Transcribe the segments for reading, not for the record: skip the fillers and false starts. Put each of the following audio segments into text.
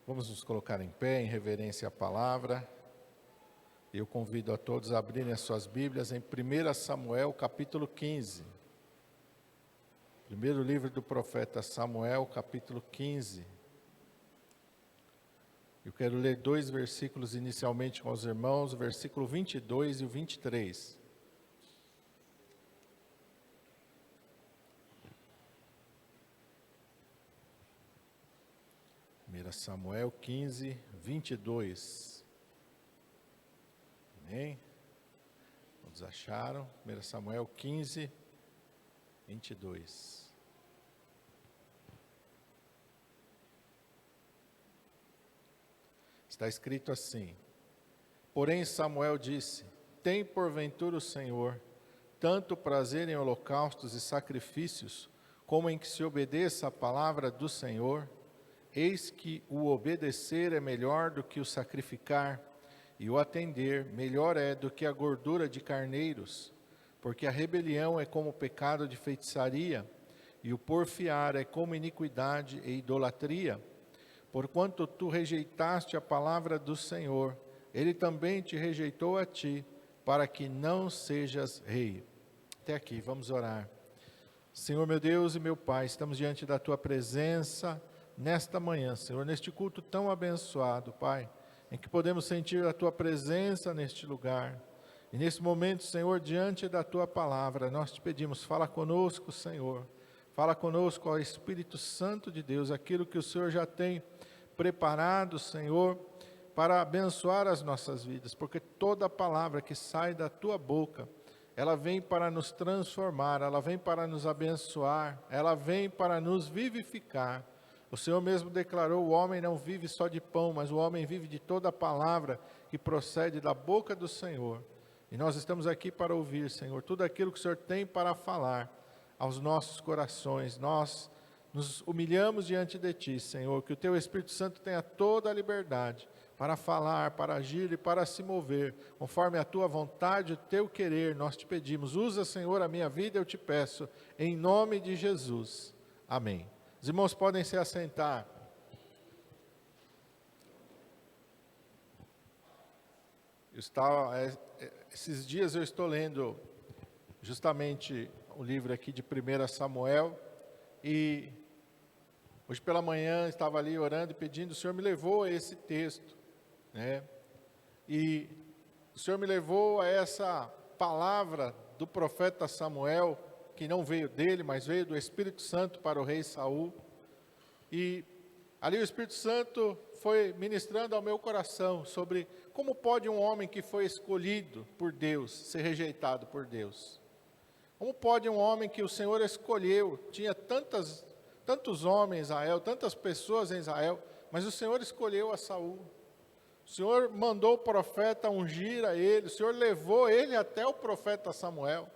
Vamos nos colocar em pé, em reverência à palavra. Eu convido a todos a abrirem as suas Bíblias em 1 Samuel, capítulo 15. Primeiro livro do profeta Samuel, capítulo 15. Eu quero ler dois versículos inicialmente com os irmãos, o versículo 22 e o 23. 1 Samuel 15, 22. Amém? Todos acharam? 1 Samuel 15, 22. Está escrito assim: Porém Samuel disse: Tem porventura o Senhor tanto prazer em holocaustos e sacrifícios, como em que se obedeça a palavra do Senhor? Eis que o obedecer é melhor do que o sacrificar, e o atender melhor é do que a gordura de carneiros, porque a rebelião é como o pecado de feitiçaria, e o porfiar é como iniquidade e idolatria. Porquanto tu rejeitaste a palavra do Senhor, Ele também te rejeitou a ti, para que não sejas rei. Até aqui, vamos orar. Senhor meu Deus e meu Pai, estamos diante da Tua presença nesta manhã, Senhor, neste culto tão abençoado, Pai, em que podemos sentir a Tua presença neste lugar. E nesse momento, Senhor, diante da Tua palavra, nós te pedimos, fala conosco, Senhor. Fala conosco, ó Espírito Santo de Deus, aquilo que o Senhor já tem preparado, Senhor, para abençoar as nossas vidas, porque toda palavra que sai da Tua boca, ela vem para nos transformar, ela vem para nos abençoar, ela vem para nos vivificar. O Senhor mesmo declarou: o homem não vive só de pão, mas o homem vive de toda a palavra que procede da boca do Senhor. E nós estamos aqui para ouvir, Senhor, tudo aquilo que o Senhor tem para falar aos nossos corações. Nós nos humilhamos diante de Ti, Senhor, que o Teu Espírito Santo tenha toda a liberdade para falar, para agir e para se mover, conforme a Tua vontade, o Teu querer. Nós te pedimos, usa, Senhor, a minha vida, eu te peço, em nome de Jesus. Amém. Os irmãos podem se assentar. Esses dias eu estou lendo justamente o livro aqui de 1 Samuel, e hoje pela manhã estava ali orando e pedindo, o Senhor me levou a esse texto, né? E o Senhor me levou a essa palavra do profeta Samuel, que não veio dele, mas veio do Espírito Santo para o rei Saul. E ali o Espírito Santo foi ministrando ao meu coração sobre como pode um homem que foi escolhido por Deus ser rejeitado por Deus. Como pode um homem que o Senhor escolheu, tinha tantos homens em Israel, tantas pessoas em Israel, mas o Senhor escolheu a Saul. O Senhor mandou o profeta ungir a ele, o Senhor levou ele até o profeta Samuel.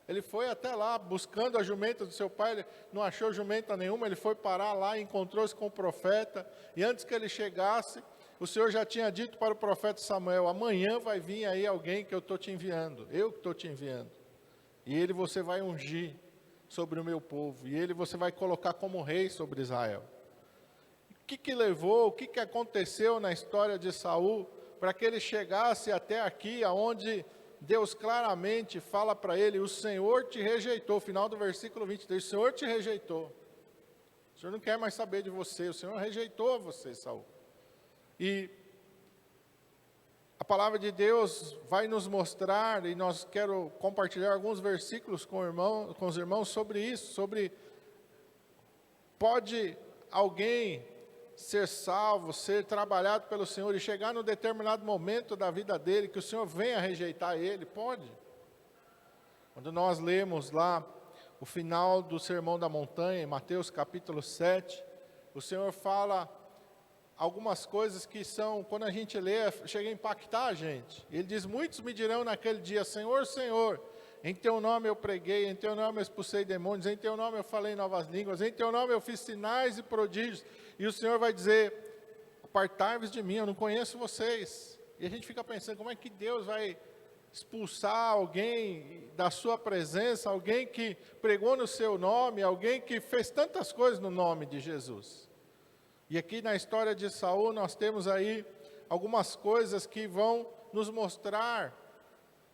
Ele foi até lá, buscando a jumenta do seu pai, ele não achou jumenta nenhuma, ele foi parar lá e encontrou-se com o profeta, e antes que ele chegasse, o Senhor já tinha dito para o profeta Samuel: amanhã vai vir aí alguém que eu estou te enviando, eu que estou te enviando, e ele você vai ungir sobre o meu povo, e ele você vai colocar como rei sobre Israel. O que levou, o que aconteceu na história de Saul, para que ele chegasse até aqui, aonde Deus claramente fala para ele: o Senhor te rejeitou, final do versículo 23, o Senhor te rejeitou, o Senhor não quer mais saber de você, o Senhor rejeitou você, Saul. E a palavra de Deus vai nos mostrar, e nós quero compartilhar alguns versículos com os irmãos sobre isso, sobre pode alguém ser salvo, ser trabalhado pelo Senhor e chegar num determinado momento da vida dele, que o Senhor venha rejeitar ele, pode? Quando nós lemos lá o final do Sermão da Montanha, em Mateus capítulo 7, o Senhor fala algumas coisas que são, quando a gente lê, chega a impactar a gente. Ele diz: muitos me dirão naquele dia: Senhor, Senhor, em Teu nome eu preguei, em Teu nome eu expulsei demônios, em Teu nome eu falei novas línguas, em Teu nome eu fiz sinais e prodígios. E o Senhor vai dizer: apartai-vos de mim, eu não conheço vocês. E a gente fica pensando, como é que Deus vai expulsar alguém da sua presença, alguém que pregou no seu nome, alguém que fez tantas coisas no nome de Jesus? E aqui na história de Saul nós temos aí algumas coisas que vão nos mostrar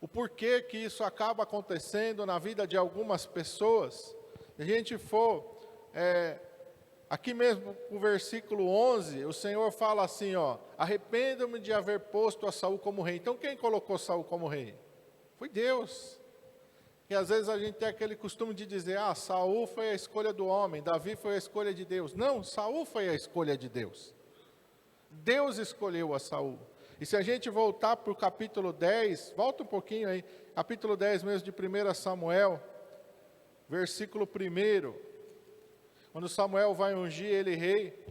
o porquê que isso acaba acontecendo na vida de algumas pessoas. Se a gente for, aqui mesmo o versículo 11, o Senhor fala assim, ó, arrependo-me de haver posto a Saul como rei. Então quem colocou Saul como rei? Foi Deus. E às vezes a gente tem aquele costume de dizer, Saul foi a escolha do homem, Davi foi a escolha de Deus. Não, Saul foi a escolha de Deus. Deus escolheu a Saul. E se a gente voltar para o capítulo 10, volta um pouquinho aí, capítulo 10 mesmo de 1 Samuel, versículo 1, quando Samuel vai ungir ele rei,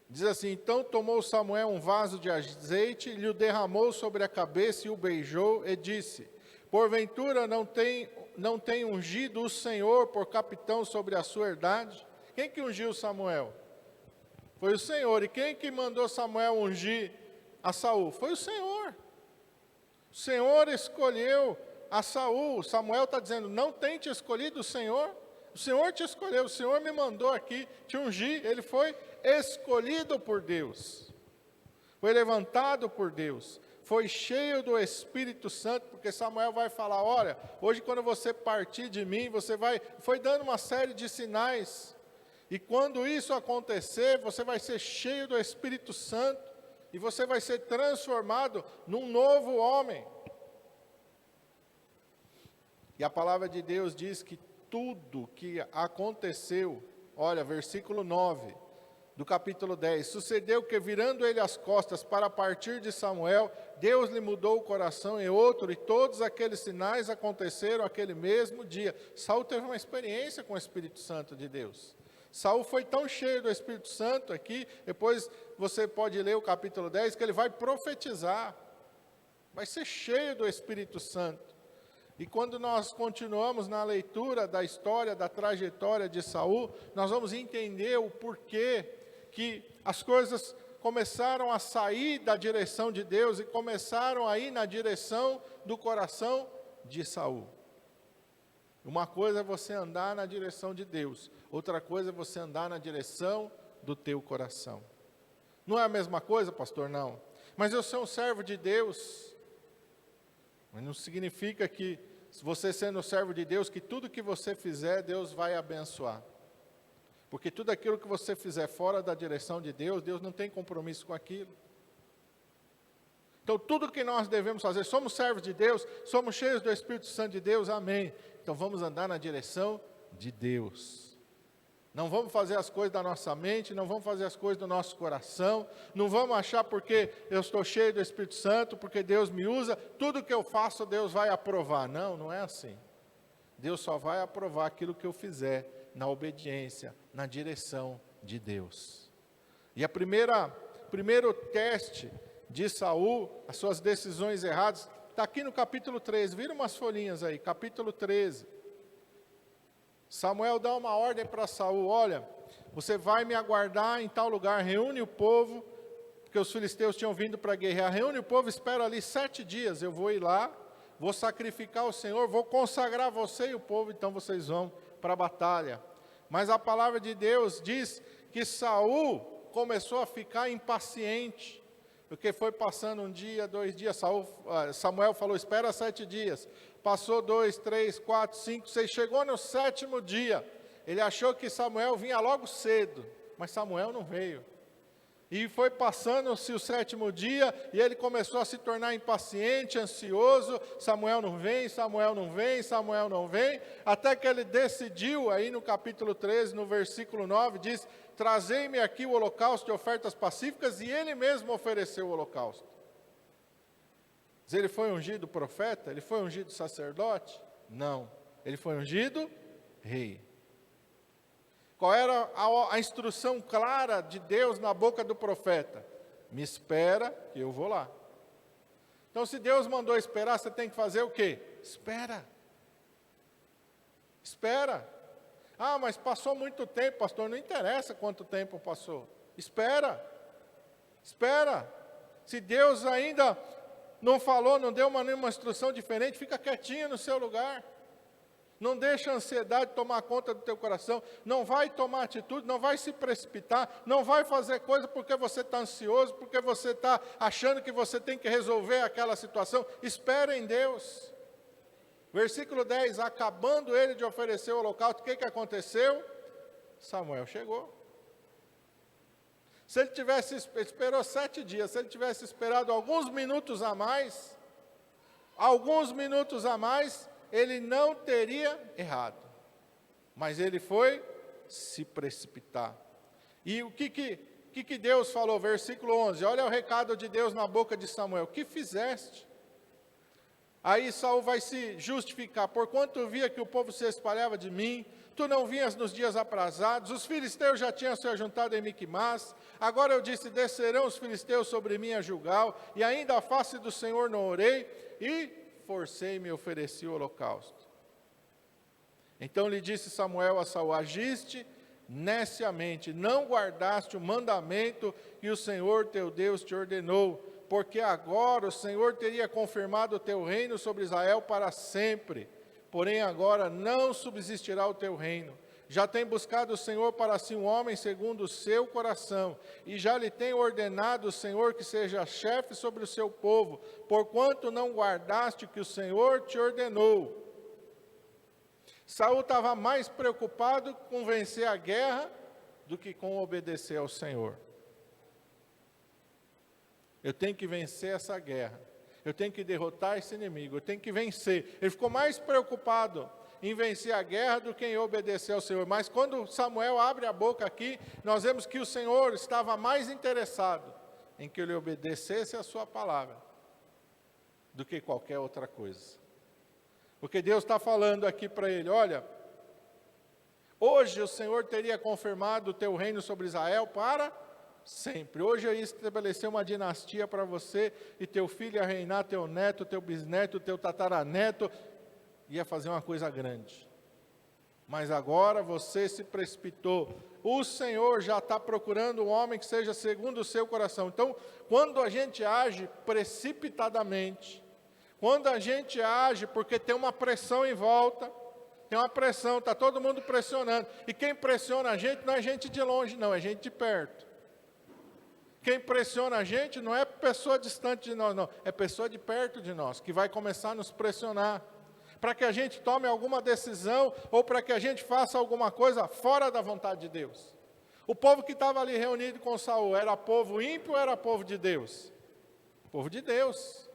diz assim, então tomou Samuel um vaso de azeite, lhe o derramou sobre a cabeça e o beijou e disse, porventura não tem ungido o Senhor por capitão sobre a sua herdade? Quem que ungiu Samuel? Foi o Senhor. E quem que mandou Samuel ungir a Saul? Foi o Senhor. O Senhor escolheu a Saul. Samuel está dizendo, não tem te escolhido o Senhor? O Senhor te escolheu, o Senhor me mandou aqui te ungir. Ele foi escolhido por Deus. Foi levantado por Deus. Foi cheio do Espírito Santo, porque Samuel vai falar, olha, hoje quando você partir de mim, foi dando uma série de sinais, e quando isso acontecer, você vai ser cheio do Espírito Santo, e você vai ser transformado num novo homem. E a palavra de Deus diz que tudo que aconteceu, olha, versículo 9, do capítulo 10, sucedeu que virando ele as costas para partir de Samuel, Deus lhe mudou o coração e todos aqueles sinais aconteceram aquele mesmo dia. Saul teve uma experiência com o Espírito Santo de Deus. Saul foi tão cheio do Espírito Santo aqui, depois você pode ler o capítulo 10, que ele vai profetizar, vai ser cheio do Espírito Santo. E quando nós continuamos na leitura da história, da trajetória de Saul, nós vamos entender o porquê que as coisas começaram a sair da direção de Deus e começaram a ir na direção do coração de Saul. Uma coisa é você andar na direção de Deus, outra coisa é você andar na direção do teu coração. Não é a mesma coisa, pastor? Não. Mas eu sou um servo de Deus. Mas não significa que, você sendo servo de Deus, que tudo que você fizer, Deus vai abençoar. Porque tudo aquilo que você fizer fora da direção de Deus, Deus não tem compromisso com aquilo. Então, tudo que nós devemos fazer, somos servos de Deus, somos cheios do Espírito Santo de Deus, amém. Então, vamos andar na direção de Deus. Não vamos fazer as coisas da nossa mente, não vamos fazer as coisas do nosso coração, não vamos achar porque eu estou cheio do Espírito Santo, porque Deus me usa, tudo que eu faço Deus vai aprovar. Não, não é assim. Deus só vai aprovar aquilo que eu fizer na obediência, na direção de Deus. E primeiro teste de Saul, as suas decisões erradas, está aqui no capítulo 13, vira umas folhinhas aí, capítulo 13. Samuel dá uma ordem para Saul, olha, você vai me aguardar em tal lugar, reúne o povo, porque os filisteus tinham vindo para guerrear, reúne o povo, espera ali 7 dias, eu vou ir lá, vou sacrificar o Senhor, vou consagrar você e o povo, então vocês vão para a batalha. Mas a palavra de Deus diz que Saul começou a ficar impaciente, porque foi passando um dia, 2 dias, Samuel falou, espera 7 dias, passou 2, 3, 4, 5, 6, chegou no 7º dia, ele achou que Samuel vinha logo cedo, mas Samuel não veio. E foi passando-se o 7º dia, e ele começou a se tornar impaciente, ansioso, Samuel não vem, Samuel não vem, Samuel não vem, até que ele decidiu, aí no capítulo 13, no versículo 9, diz, trazei-me aqui o holocausto de ofertas pacíficas, e ele mesmo ofereceu o holocausto. Mas ele foi ungido profeta? Ele foi ungido sacerdote? Não, ele foi ungido rei. Qual era a instrução clara de Deus na boca do profeta? Me espera que eu vou lá. Então, se Deus mandou esperar, você tem que fazer o quê? Espera. Espera. Ah, mas passou muito tempo, pastor. Não interessa quanto tempo passou. Espera. Espera. Se Deus ainda não falou, não deu nenhuma instrução diferente, fica quietinho no seu lugar. Não deixa a ansiedade tomar conta do teu coração. Não vai tomar atitude, não vai se precipitar, não vai fazer coisa porque você está ansioso, porque você está achando que você tem que resolver aquela situação. Espera em Deus. Versículo 10, acabando ele de oferecer o holocausto, o que aconteceu? Samuel chegou. Se ele esperou 7 dias, se ele tivesse esperado alguns minutos a mais, ele não teria errado. Mas ele foi se precipitar. E o que Deus falou? Versículo 11, olha o recado de Deus na boca de Samuel. O que fizeste? Aí Saul vai se justificar. Porquanto via que o povo se espalhava de mim, tu não vinhas nos dias aprazados, os filisteus já tinham se ajuntado em Miquimás. Agora eu disse, descerão os filisteus sobre mim a Gilgal, e ainda a face do Senhor não orei, e forcei-me e ofereci o holocausto. Então lhe disse Samuel a Saul, agiste neciamente, não guardaste o mandamento que o Senhor teu Deus te ordenou, porque agora o Senhor teria confirmado o teu reino sobre Israel para sempre. Porém agora não subsistirá o teu reino. Já tem buscado o Senhor para si um homem segundo o seu coração, e já lhe tem ordenado o Senhor que seja chefe sobre o seu povo, porquanto não guardaste o que o Senhor te ordenou. Saul estava mais preocupado com vencer a guerra do que com obedecer ao Senhor. Eu tenho que vencer essa guerra. Eu tenho que derrotar esse inimigo. Eu tenho que vencer. Ele ficou mais preocupado em vencer a guerra do que em obedecer ao Senhor. Mas quando Samuel abre a boca aqui, nós vemos que o Senhor estava mais interessado em que ele obedecesse a sua palavra do que qualquer outra coisa. Porque Deus está falando aqui para ele, olha, hoje o Senhor teria confirmado o teu reino sobre Israel para sempre. Hoje eu ia estabelecer uma dinastia para você, e teu filho ia reinar, teu neto, teu bisneto, teu tataraneto, ia fazer uma coisa grande. Mas agora você se precipitou. O Senhor já está procurando um homem que seja segundo o seu coração. Então, quando a gente age precipitadamente, quando a gente age porque tem uma pressão em volta, tem uma pressão, está todo mundo pressionando, e quem pressiona a gente não é gente de longe não, é gente de perto. Quem pressiona a gente não é pessoa distante de nós, não. É pessoa de perto de nós, que vai começar a nos pressionar. Para que a gente tome alguma decisão, ou para que a gente faça alguma coisa fora da vontade de Deus. O povo que estava ali reunido com Saul, era povo ímpio ou era povo de Deus? Povo de Deus.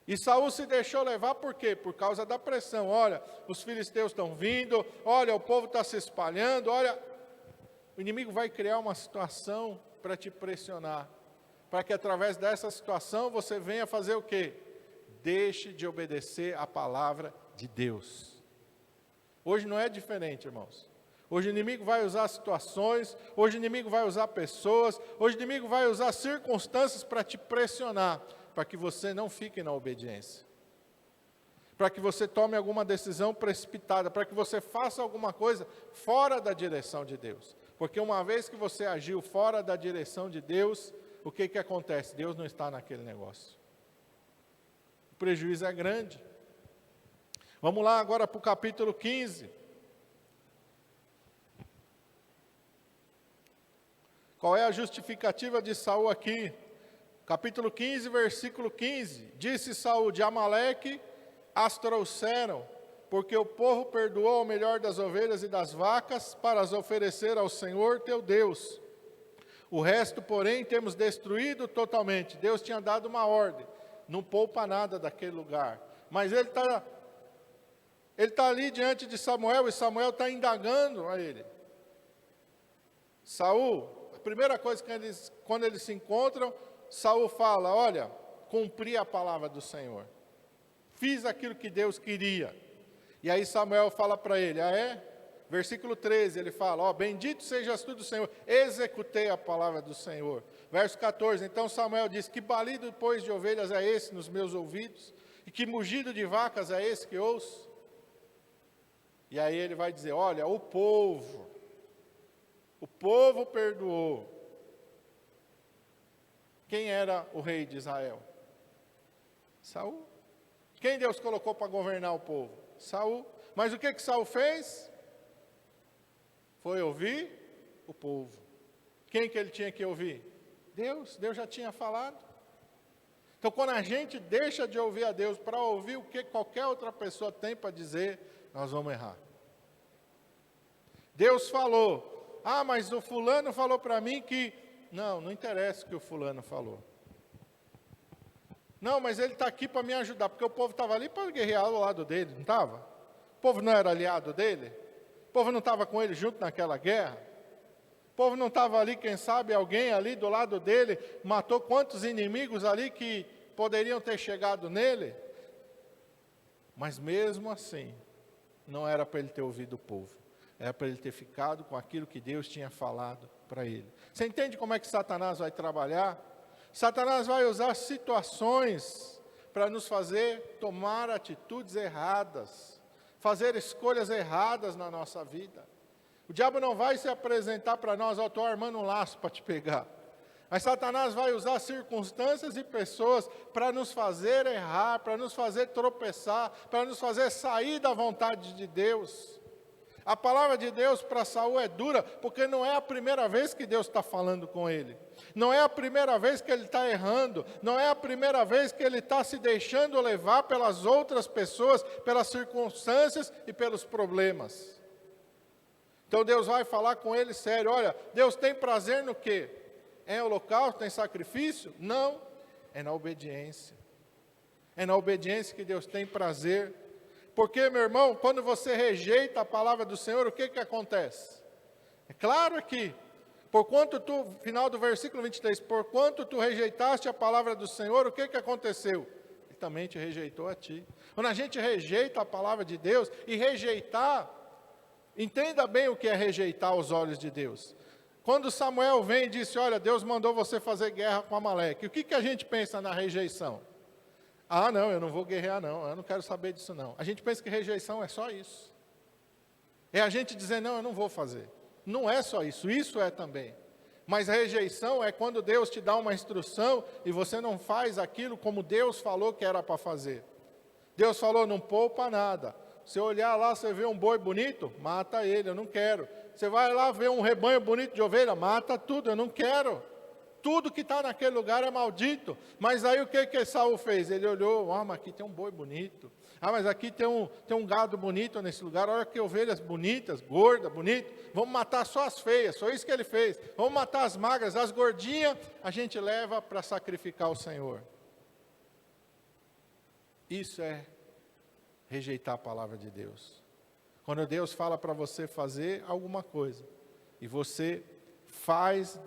E Saul se deixou levar por quê? Por causa da pressão. Olha, os filisteus estão vindo, olha, o povo está se espalhando, olha. O inimigo vai criar uma situação para te pressionar, para que através dessa situação você venha fazer o quê? Deixe de obedecer a palavra de Deus. Hoje não é diferente, irmãos. Hoje o inimigo vai usar situações, hoje o inimigo vai usar pessoas, hoje o inimigo vai usar circunstâncias para te pressionar, para que você não fique na obediência. Para que você tome alguma decisão precipitada, para que você faça alguma coisa fora da direção de Deus. Porque uma vez que você agiu fora da direção de Deus, o que acontece? Deus não está naquele negócio. O prejuízo é grande. Vamos lá agora para o capítulo 15. Qual é a justificativa de Saul aqui? Capítulo 15, versículo 15. Disse Saul, de Amaleque as trouxeram, porque o povo perdoou o melhor das ovelhas e das vacas para as oferecer ao Senhor teu Deus. O resto, porém, temos destruído totalmente. Deus tinha dado uma ordem, não poupa nada daquele lugar. Mas ele está ali diante de Samuel, e Samuel está indagando a ele. Saul, a primeira coisa que quando eles se encontram, Saul fala, olha, cumpri a palavra do Senhor. Fiz aquilo que Deus queria. E aí Samuel fala para ele, Versículo 13, ele fala, bendito sejas tu do Senhor, executei a palavra do Senhor. Verso 14, então Samuel diz, que balido, pois, de ovelhas é esse nos meus ouvidos? E que mugido de vacas é esse que ouço? E aí ele vai dizer, olha, o povo perdoou. Quem era o rei de Israel? Saul. Quem Deus colocou para governar o povo? Saul. Mas o que Saul fez? Foi ouvir o povo. Quem que ele tinha que ouvir? Deus. Deus já tinha falado. Então, quando a gente deixa de ouvir a Deus para ouvir o que qualquer outra pessoa tem para dizer, nós vamos errar. Deus falou, mas o fulano falou para mim que... Não interessa o que o fulano falou. Não, mas ele está aqui para me ajudar, porque o povo estava ali para guerrear ao lado dele, não estava? O povo não era aliado dele? O povo não estava com ele junto naquela guerra? O povo não estava ali, quem sabe, alguém ali do lado dele, matou quantos inimigos ali que poderiam ter chegado nele? Mas mesmo assim, não era para ele ter ouvido o povo. Era para ele ter ficado com aquilo que Deus tinha falado para ele. Você entende como é que Satanás vai trabalhar? Satanás vai usar situações para nos fazer tomar atitudes erradas, fazer escolhas erradas na nossa vida. O diabo não vai se apresentar para nós, estou armando um laço para te pegar. Mas Satanás vai usar circunstâncias e pessoas para nos fazer errar, para nos fazer tropeçar, para nos fazer sair da vontade de Deus. A palavra de Deus para Saul é dura, porque não é a primeira vez que Deus está falando com ele. Não é a primeira vez que ele está errando. Não é a primeira vez que ele está se deixando levar pelas outras pessoas, pelas circunstâncias e pelos problemas. Então Deus vai falar com ele sério. Olha, Deus tem prazer no quê? É holocausto, tem sacrifício? Não, é na obediência. É na obediência que Deus tem prazer. Porque, meu irmão, quando você rejeita a palavra do Senhor, o que acontece? É claro que, final do versículo 23, porquanto tu rejeitaste a palavra do Senhor, o que aconteceu? Ele também te rejeitou a ti. Quando a gente rejeita a palavra de Deus, e rejeitar, entenda bem o que é rejeitar aos olhos de Deus. Quando Samuel vem e disse, olha, Deus mandou você fazer guerra com Amaleque, o que a gente pensa na rejeição? Não, eu não vou guerrear não, eu não quero saber disso não. A gente pensa que rejeição é só isso. É a gente dizer, não, eu não vou fazer. Não é só isso, isso é também. Mas a rejeição é quando Deus te dá uma instrução e você não faz aquilo como Deus falou que era para fazer. Deus falou, não poupa nada. Você olhar lá, você vê um boi bonito, mata ele, eu não quero. Você vai lá ver um rebanho bonito de ovelha, mata tudo, eu não quero. Tudo que está naquele lugar é maldito. Mas aí o que Saul fez? Ele olhou, mas aqui tem um boi bonito. Mas aqui tem um gado bonito nesse lugar. Olha que ovelhas bonitas, gordas, bonitas. Vamos matar só as feias, foi isso que ele fez. Vamos matar as magras, as gordinhas, a gente leva para sacrificar o Senhor. Isso é rejeitar a palavra de Deus. Quando Deus fala para você fazer alguma coisa, e você faz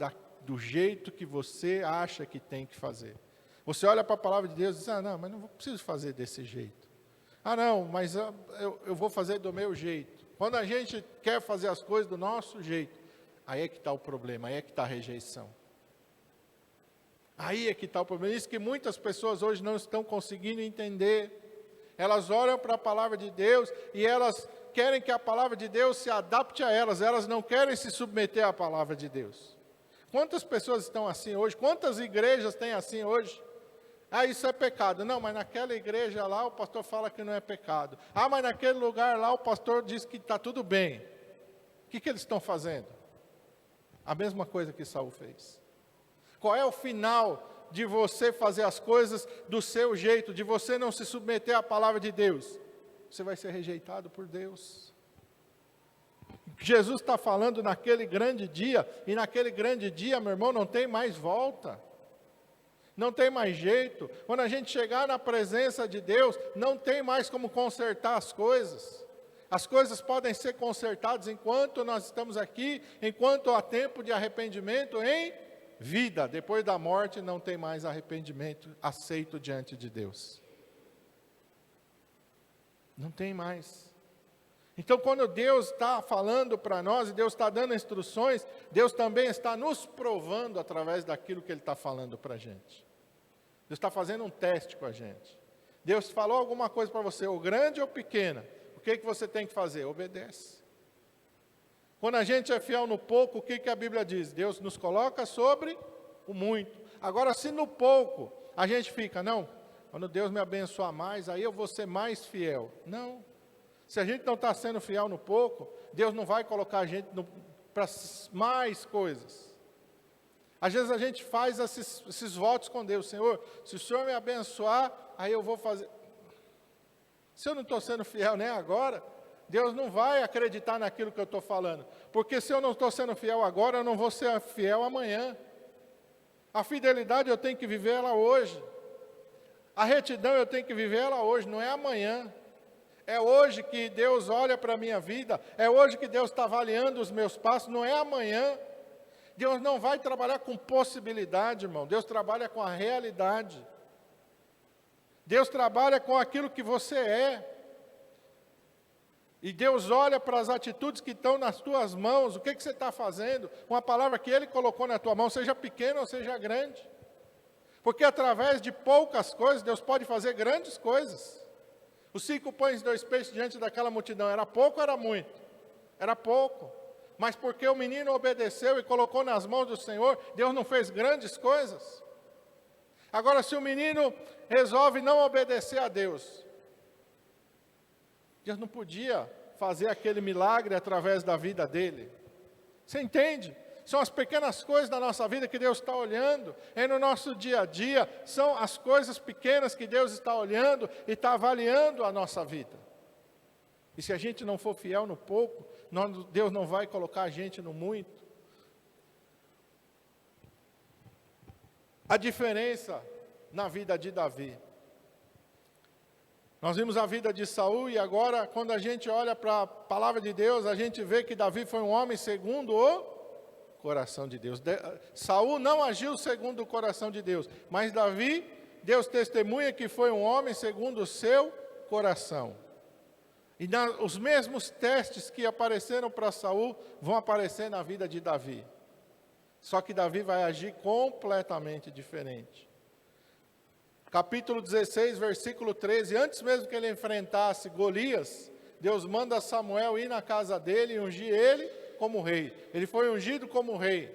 do jeito que você acha que tem que fazer. Você olha para a palavra de Deus e diz, não, mas não preciso fazer desse jeito. Não, mas eu vou fazer do meu jeito. Quando a gente quer fazer as coisas do nosso jeito, aí é que está o problema, aí é que está a rejeição. Aí é que está o problema. Isso que muitas pessoas hoje não estão conseguindo entender. Elas olham para a palavra de Deus e elas querem que a palavra de Deus se adapte a elas não querem se submeter à palavra de Deus. Quantas pessoas estão assim hoje? Quantas igrejas tem assim hoje? Isso é pecado. Não, mas naquela igreja lá o pastor fala que não é pecado. Mas naquele lugar lá o pastor diz que está tudo bem. O que eles estão fazendo? A mesma coisa que Saul fez. Qual é o final de você fazer as coisas do seu jeito, de você não se submeter à palavra de Deus? Você vai ser rejeitado por Deus. Jesus está falando naquele grande dia, e naquele grande dia, meu irmão, não tem mais volta. Não tem mais jeito. Quando a gente chegar na presença de Deus, não tem mais como consertar as coisas. As coisas podem ser consertadas enquanto nós estamos aqui, enquanto há tempo de arrependimento em vida. Depois da morte não tem mais arrependimento aceito diante de Deus. Não tem mais. Então, quando Deus está falando para nós, e Deus está dando instruções, Deus também está nos provando através daquilo que Ele está falando para a gente. Deus está fazendo um teste com a gente. Deus falou alguma coisa para você, ou grande ou pequena, o que você tem que fazer? Obedece. Quando a gente é fiel no pouco, o que a Bíblia diz? Deus nos coloca sobre o muito. Agora, se no pouco a gente fica, não, quando Deus me abençoar mais, aí eu vou ser mais fiel. Não. Se a gente não está sendo fiel no pouco, Deus não vai colocar a gente para mais coisas. Às vezes a gente faz esses votos com Deus. Senhor, se o Senhor me abençoar, aí eu vou fazer. Se eu não estou sendo fiel nem agora, Deus não vai acreditar naquilo que eu estou falando. Porque se eu não estou sendo fiel agora, eu não vou ser fiel amanhã. A fidelidade eu tenho que viver ela hoje. A retidão eu tenho que viver ela hoje, não é amanhã. É hoje que Deus olha para a minha vida, é hoje que Deus está avaliando os meus passos, não é amanhã. Deus não vai trabalhar com possibilidade, irmão, Deus trabalha com a realidade. Deus trabalha com aquilo que você é. E Deus olha para as atitudes que estão nas tuas mãos, o que você está fazendo, com a palavra que Ele colocou na tua mão, seja pequena ou seja grande. Porque através de poucas coisas, Deus pode fazer grandes coisas. Os 5 pães e 2 peixes diante daquela multidão, era pouco ou era muito? Era pouco. Mas porque o menino obedeceu e colocou nas mãos do Senhor, Deus não fez grandes coisas? Agora, se o menino resolve não obedecer a Deus, Deus não podia fazer aquele milagre através da vida dele. Você entende? São as pequenas coisas da nossa vida que Deus está olhando, é no nosso dia a dia, são as coisas pequenas que Deus está olhando e está avaliando a nossa vida. E se a gente não for fiel no pouco, Deus não vai colocar a gente no muito. A diferença na vida de Davi. Nós vimos a vida de Saul e agora, quando a gente olha para a palavra de Deus, a gente vê que Davi foi um homem segundo o coração de Deus. Saul não agiu segundo o coração de Deus, mas Davi, Deus testemunha que foi um homem segundo o seu coração. E os mesmos testes que apareceram para Saul vão aparecer na vida de Davi. Só que Davi vai agir completamente diferente. Capítulo 16, versículo 13, antes mesmo que ele enfrentasse Golias, Deus manda Samuel ir na casa dele e ungir ele como rei. Ele foi ungido como rei.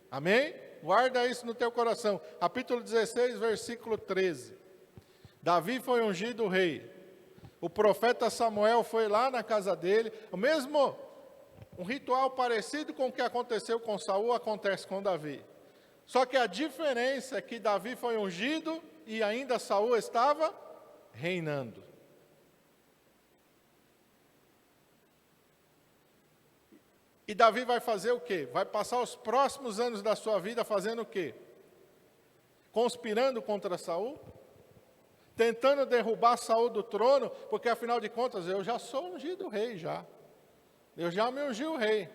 Amém? Guarda isso no teu coração. Capítulo 16, versículo 13. Davi foi ungido rei. O profeta Samuel foi lá na casa dele. Um ritual parecido com o que aconteceu com Saul, acontece com Davi. Só que a diferença é que Davi foi ungido e ainda Saul estava reinando. E Davi vai fazer o quê? Vai passar os próximos anos da sua vida fazendo o quê? Conspirando contra Saul? Tentando derrubar Saul do trono, porque afinal de contas eu já sou ungido rei já. Eu já me ungi o rei.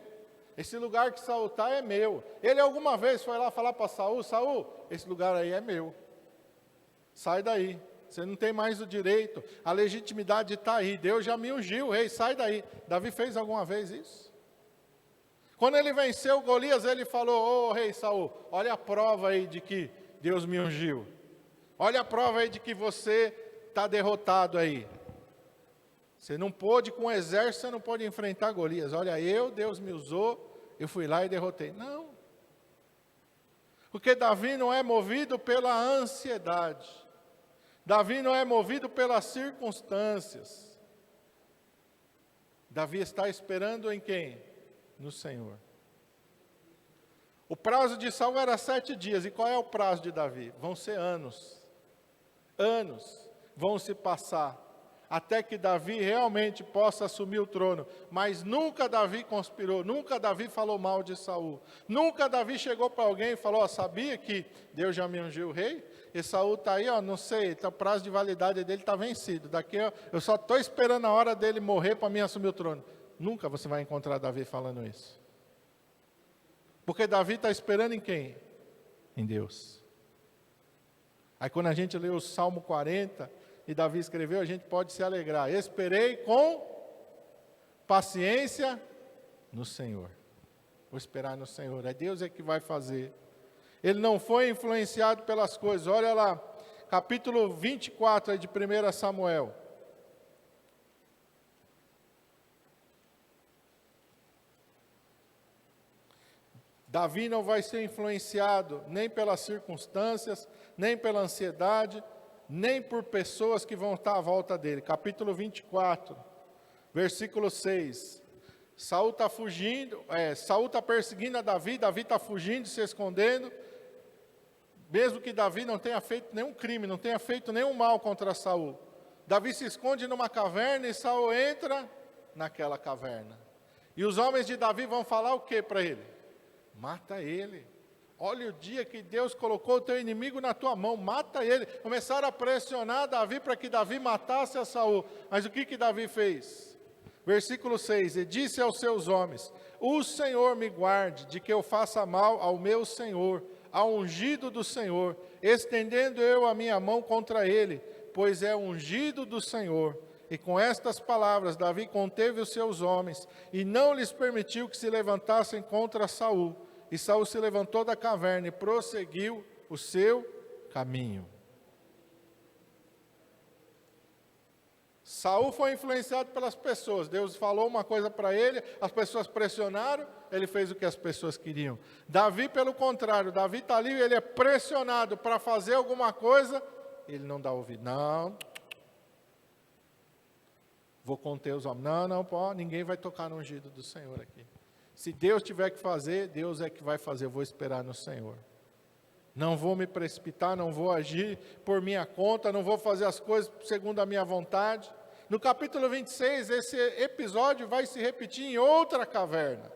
Esse lugar que Saul está é meu. Ele alguma vez foi lá falar para Saul, Saul, esse lugar aí é meu. Sai daí. Você não tem mais o direito, a legitimidade está aí. Deus já me ungiu o rei, sai daí. Davi fez alguma vez isso? Quando ele venceu Golias, ele falou, ô rei Saul, olha a prova aí de que Deus me ungiu. Olha a prova aí de que você está derrotado aí. Você não pôde, com o exército, você não pôde enfrentar Golias. Olha, Deus me usou, eu fui lá e derrotei. Não. Porque Davi não é movido pela ansiedade. Davi não é movido pelas circunstâncias. Davi está esperando em quem? No Senhor. O prazo de Saul era 7 dias. E qual é o prazo de Davi? Vão ser anos. Anos vão se passar até que Davi realmente possa assumir o trono. Mas nunca Davi conspirou, nunca Davi falou mal de Saul. Nunca Davi chegou para alguém e falou, sabia que Deus já me ungiu o rei? E Saul está aí, não sei, o prazo de validade dele está vencido. Daqui eu só estou esperando a hora dele morrer para mim assumir o trono. Nunca você vai encontrar Davi falando isso. Porque Davi está esperando em quem? Em Deus. Aí quando a gente lê o Salmo 40, e Davi escreveu, a gente pode se alegrar. Esperei com paciência no Senhor. Vou esperar no Senhor. É Deus que vai fazer. Ele não foi influenciado pelas coisas. Olha lá, capítulo 24 de 1 Samuel. Davi não vai ser influenciado nem pelas circunstâncias, nem pela ansiedade, nem por pessoas que vão estar à volta dele. Capítulo 24, Versículo 6. Saul está fugindo, Saul está perseguindo a Davi, Davi está fugindo, se escondendo. Mesmo que Davi não tenha feito nenhum crime, não tenha feito nenhum mal contra Saul. Davi se esconde numa caverna e Saul entra naquela caverna. E os homens de Davi vão falar o que para ele? Mata ele. Olha o dia que Deus colocou o teu inimigo na tua mão, mata ele. Começaram a pressionar Davi para que Davi matasse a Saul. Mas o que Davi fez? Versículo 6, e disse aos seus homens, o Senhor me guarde de que eu faça mal ao meu Senhor, ao ungido do Senhor, estendendo eu a minha mão contra ele, pois é ungido do Senhor. E com estas palavras Davi conteve os seus homens, e não lhes permitiu que se levantassem contra Saul. E Saul se levantou da caverna e prosseguiu o seu caminho. Saul foi influenciado pelas pessoas. Deus falou uma coisa para ele, as pessoas pressionaram, ele fez o que as pessoas queriam. Davi, pelo contrário, Davi está ali, ele é pressionado para fazer alguma coisa, ele não dá ouvido. Não, vou conter os homens. Não, ninguém vai tocar no ungido do Senhor aqui. Se Deus tiver que fazer, Deus é que vai fazer, eu vou esperar no Senhor. Não vou me precipitar, não vou agir por minha conta, não vou fazer as coisas segundo a minha vontade. No capítulo 26, esse episódio vai se repetir em outra caverna.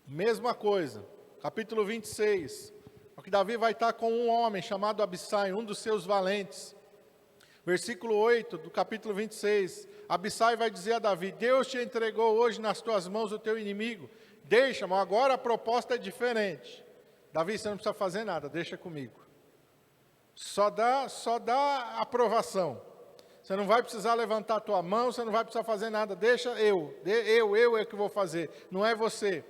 Mesma coisa, capítulo 26, que Davi vai estar com um homem chamado Abissai, um dos seus valentes. Versículo 8 do capítulo 26, Abissai vai dizer a Davi, Deus te entregou hoje nas tuas mãos o teu inimigo, deixa-me, agora a proposta é diferente. Davi, você não precisa fazer nada, deixa comigo. Só dá aprovação. Você não vai precisar levantar a tua mão, você não vai precisar fazer nada, deixa eu é que vou fazer, não é você.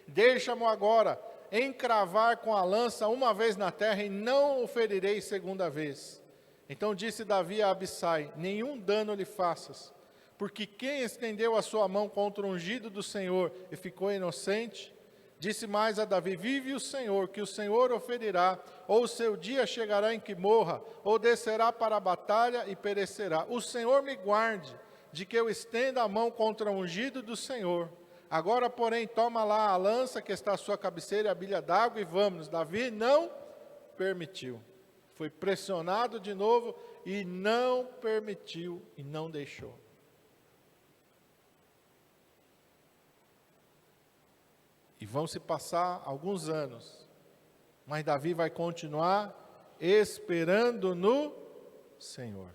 Deixa-me agora encravar com a lança uma vez na terra e não o ferirei segunda vez. Então disse Davi a Abissai, nenhum dano lhe faças, porque quem estendeu a sua mão contra o ungido do Senhor e ficou inocente? Disse mais a Davi, vive o Senhor, que o Senhor o ferirá, ou o seu dia chegará em que morra, ou descerá para a batalha e perecerá. O Senhor me guarde, de que eu estenda a mão contra o ungido do Senhor. Agora, porém, toma lá a lança que está à sua cabeceira e a bilha d'água e vamos. Davi não permitiu. Foi pressionado de novo e não permitiu e não deixou. E vão se passar alguns anos, mas Davi vai continuar esperando no Senhor.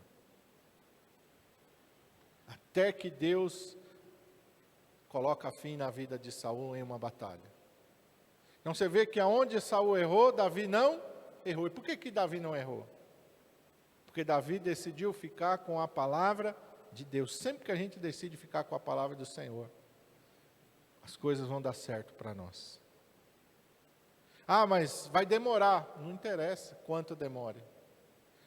Até que Deus coloca fim na vida de Saul em uma batalha. Então você vê que aonde Saul errou, Davi não errou. E por que Davi não errou? Porque Davi decidiu ficar com a palavra de Deus. Sempre que a gente decide ficar com a palavra do Senhor, as coisas vão dar certo para nós. Ah, mas vai demorar. Não interessa quanto demore.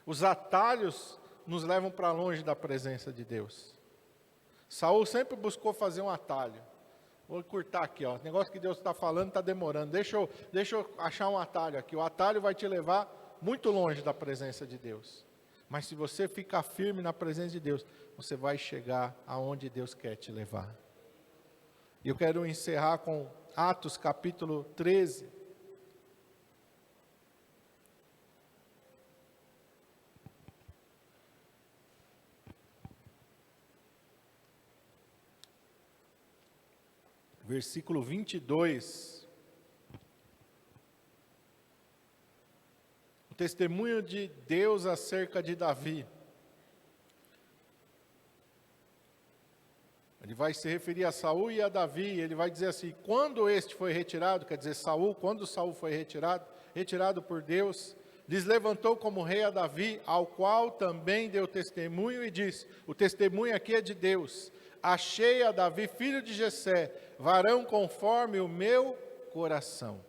Os atalhos nos levam para longe da presença de Deus. Saul sempre buscou fazer um atalho. Vou encurtar aqui, ó. O negócio que Deus está falando está demorando. Deixa eu achar um atalho aqui. O atalho vai te levar muito longe da presença de Deus. Mas se você ficar firme na presença de Deus, você vai chegar aonde Deus quer te levar. E eu quero encerrar com Atos capítulo 13. Versículo 22. O testemunho de Deus acerca de Davi. Ele vai se referir a Saul e a Davi, ele vai dizer assim, quando este foi retirado, quer dizer Saul, quando Saul foi retirado por Deus, lhes levantou como rei a Davi, ao qual também deu testemunho e disse, o testemunho aqui é de Deus, achei a Davi, filho de Jessé, varão conforme o meu coração.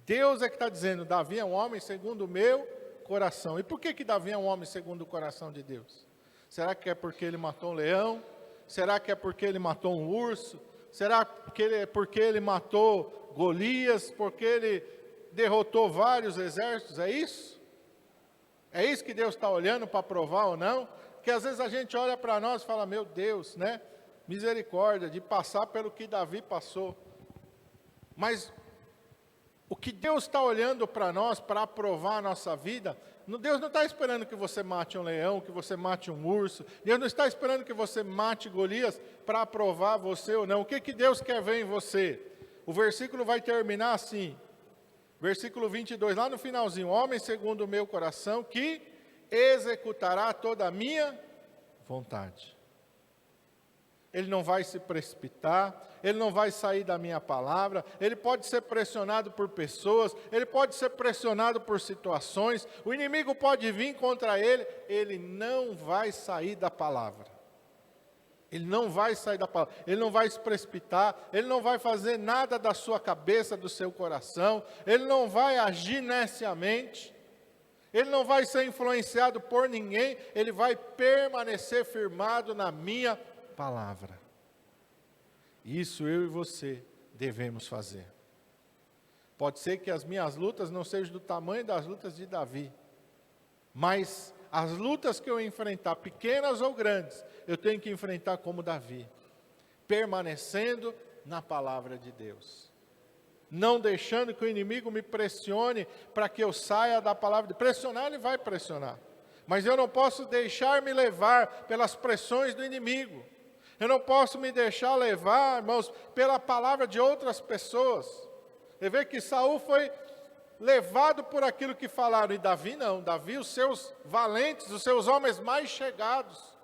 Deus é que está dizendo, Davi é um homem segundo o meu coração. E por que Davi é um homem segundo o coração de Deus? Será que é porque ele matou um leão? Será que é porque ele matou um urso? Será que é porque ele matou Golias? Porque ele derrotou vários exércitos, é isso? É isso que Deus está olhando para provar ou não? Porque às vezes a gente olha para nós e fala, meu Deus, né? Misericórdia de passar pelo que Davi passou. Mas o que Deus está olhando para nós, para aprovar a nossa vida, Deus não está esperando que você mate um leão, que você mate um urso. Deus não está esperando que você mate Golias para aprovar você ou não. O que Deus quer ver em você? O versículo vai terminar assim. Versículo 22, lá no finalzinho. Homem segundo o meu coração, que executará toda a minha vontade. Ele não vai se precipitar, ele não vai sair da minha palavra, ele pode ser pressionado por pessoas, ele pode ser pressionado por situações, o inimigo pode vir contra ele, ele não vai sair da palavra. Ele não vai sair da palavra, ele não vai se precipitar, ele não vai fazer nada da sua cabeça, do seu coração, ele não vai agir neciamente, ele não vai ser influenciado por ninguém, ele vai permanecer firmado na minha palavra. Isso eu e você devemos fazer. Pode ser que as minhas lutas não sejam do tamanho das lutas de Davi, mas as lutas que eu enfrentar, pequenas ou grandes, eu tenho que enfrentar como Davi, permanecendo na palavra de Deus, não deixando que o inimigo me pressione para que eu saia da palavra. Pressionar, ele vai pressionar, mas eu não posso deixar me levar pelas pressões do inimigo. Eu não posso me deixar levar, irmãos, pela palavra de outras pessoas. Você vê que Saul foi levado por aquilo que falaram, e Davi não. Davi, os seus valentes, os seus homens mais chegados,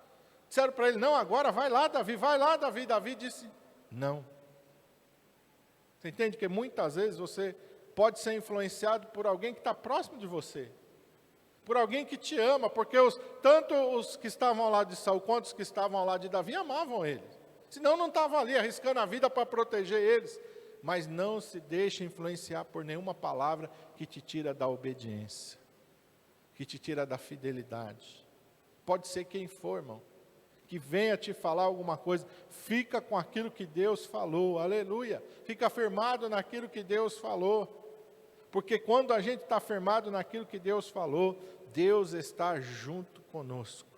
disseram para ele, não, agora vai lá, Davi, vai lá, Davi. Davi disse, não. Você entende que muitas vezes você pode ser influenciado por alguém que está próximo de você, por alguém que te ama, porque tanto os que estavam ao lado de Saul, quanto os que estavam ao lado de Davi, amavam ele. Senão não estavam ali arriscando a vida para proteger eles. Mas não se deixe influenciar por nenhuma palavra que te tira da obediência, que te tira da fidelidade. Pode ser quem for, irmão, que venha te falar alguma coisa, fica com aquilo que Deus falou, aleluia. Fica firmado naquilo que Deus falou. Porque quando a gente está firmado naquilo que Deus falou, Deus está junto conosco.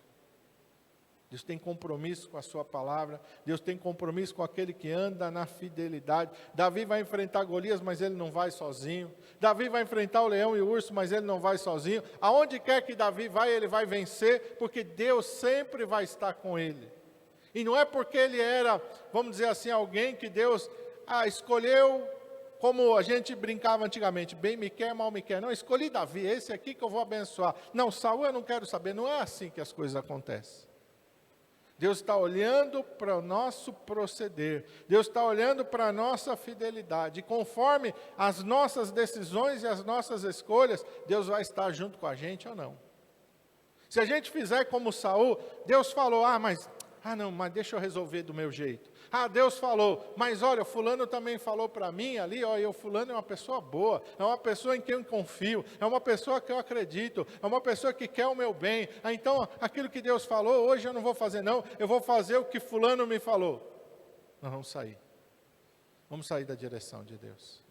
Deus tem compromisso com a sua palavra, Deus tem compromisso com aquele que anda na fidelidade. Davi vai enfrentar Golias, mas ele não vai sozinho. Davi vai enfrentar o leão e o urso, mas ele não vai sozinho. Aonde quer que Davi vai, ele vai vencer, porque Deus sempre vai estar com ele. E não é porque ele era, vamos dizer assim, alguém que Deus escolheu, como a gente brincava antigamente, bem me quer, mal me quer. Não, escolhi Davi, esse aqui que eu vou abençoar. Não, Saul eu não quero saber, não é assim que as coisas acontecem. Deus está olhando para o nosso proceder, Deus está olhando para a nossa fidelidade, e conforme as nossas decisões e as nossas escolhas, Deus vai estar junto com a gente ou não. Se a gente fizer como Saul, Deus falou, mas deixa eu resolver do meu jeito. Deus falou, mas olha, fulano também falou para mim ali, o fulano é uma pessoa boa, é uma pessoa em quem eu confio, é uma pessoa que eu acredito, é uma pessoa que quer o meu bem. Então, aquilo que Deus falou, hoje eu não vou fazer não, eu vou fazer o que fulano me falou. Nós vamos sair da direção de Deus.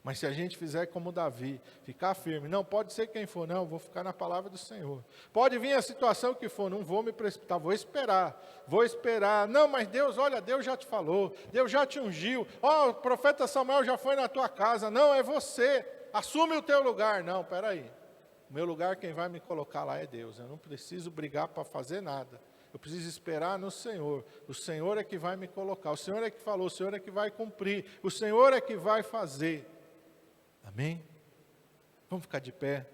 Mas se a gente fizer como Davi, ficar firme, não, pode ser quem for, não, eu vou ficar na palavra do Senhor. Pode vir a situação que for, não vou me precipitar, vou esperar. Não, mas Deus, olha, Deus já te falou, Deus já te ungiu. O profeta Samuel já foi na tua casa. Não, é você, assume o teu lugar. Não, peraí, o meu lugar, quem vai me colocar lá é Deus. Eu não preciso brigar para fazer nada. Eu preciso esperar no Senhor. O Senhor é que vai me colocar. O Senhor é que falou, o Senhor é que vai cumprir. O Senhor é que vai fazer. Amém? Vamos ficar de pé.